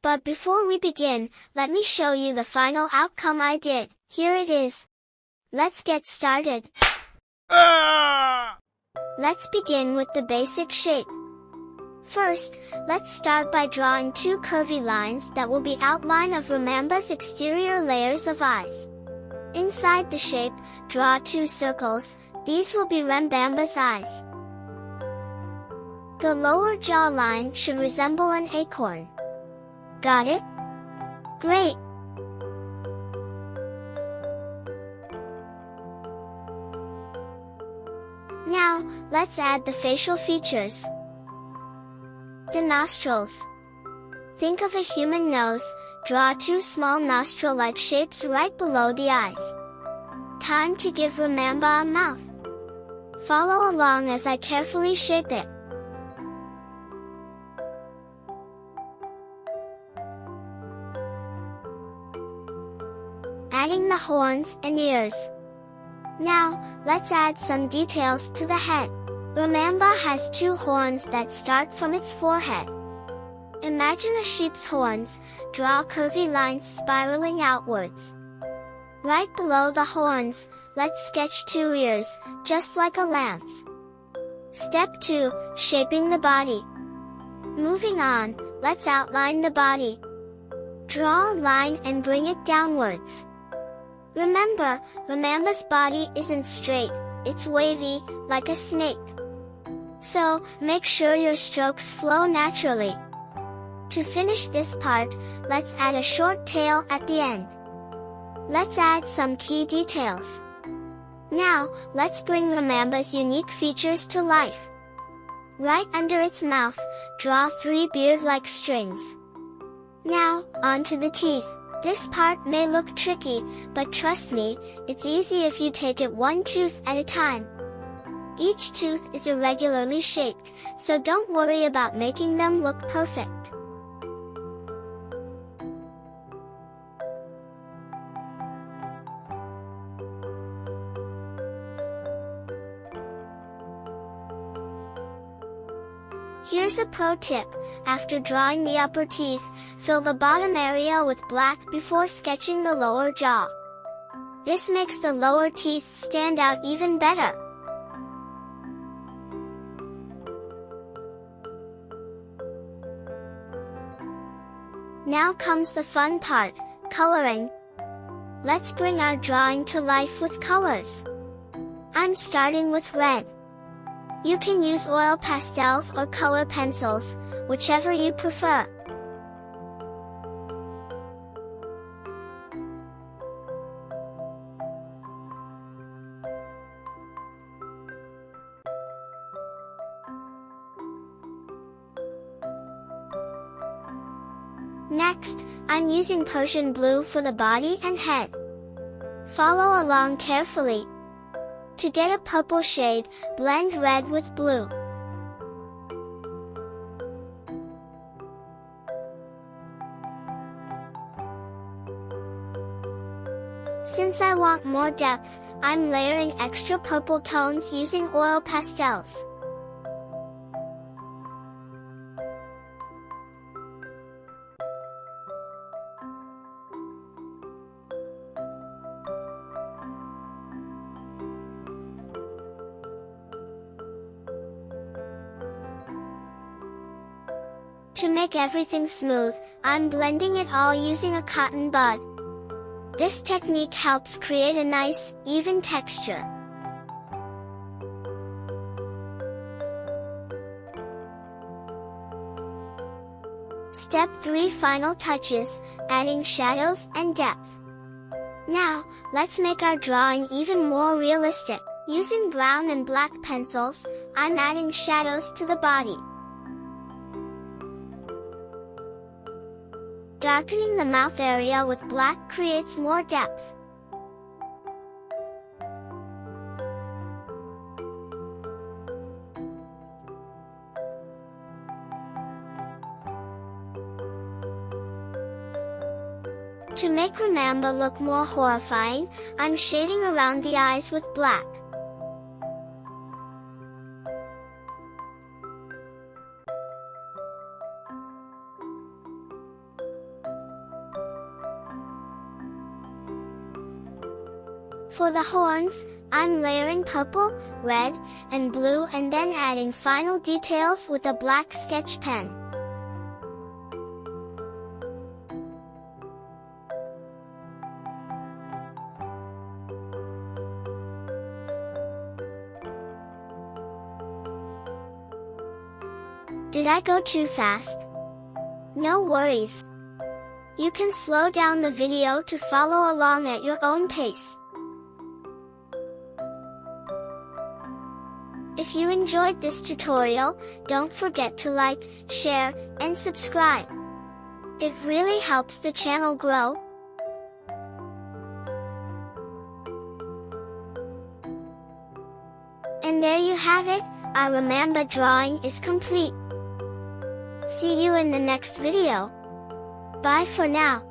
But before we begin, let me show you the final outcome I did. Here it is. Let's get started. Let's begin with the basic shape. First, let's start by drawing two curvy lines that will be outline of Ramamba's exterior layers of eyes. Inside the shape, draw two circles. These will be Ramamba's eyes. The lower jawline should resemble an acorn. Got it? Great! Now, let's add the facial features. The nostrils. Think of a human nose, draw two small nostril-like shapes right below the eyes. Time to give Ramamba a mouth. Follow along as I carefully shape it. Adding the horns and ears. Now, let's add some details to the head. Ramamba has two horns that start from its forehead. Imagine a sheep's horns, draw curvy lines spiraling outwards. Right below the horns, let's sketch two ears, just like a lance. Step 2, shaping the body. Moving on, let's outline the body. Draw a line and bring it downwards. Remember, Ramamba's body isn't straight, it's wavy, like a snake. So, make sure your strokes flow naturally. To finish this part, let's add a short tail at the end. Let's add some key details. Now, let's bring Ramamba's unique features to life. Right under its mouth, draw 3 beard-like strings. Now, onto the teeth. This part may look tricky, but trust me, it's easy if you take it one tooth at a time. Each tooth is irregularly shaped, so don't worry about making them look perfect. Here's a pro tip. After drawing the upper teeth, fill the bottom area with black before sketching the lower jaw. This makes the lower teeth stand out even better. Now comes the fun part, coloring. Let's bring our drawing to life with colors. I'm starting with red. You can use oil pastels or color pencils, whichever you prefer. Next, I'm using Persian blue for the body and head. Follow along carefully. To get a purple shade, blend red with blue. Since I want more depth, I'm layering extra purple tones using oil pastels. To make everything smooth, I'm blending it all using a cotton bud. This technique helps create a nice, even texture. Step 3, final touches, adding shadows and depth. Now, let's make our drawing even more realistic. Using brown and black pencils, I'm adding shadows to the body. Darkening the mouth area with black creates more depth. To make Ramamba look more horrifying, I'm shading around the eyes with black. For the horns, I'm layering purple, red, and blue and then adding final details with a black sketch pen. Did I go too fast? No worries. You can slow down the video to follow along at your own pace. If you enjoyed this tutorial, don't forget to like, share, and subscribe. It really helps the channel grow. And there you have it, our Ramamba drawing is complete. See you in the next video. Bye for now.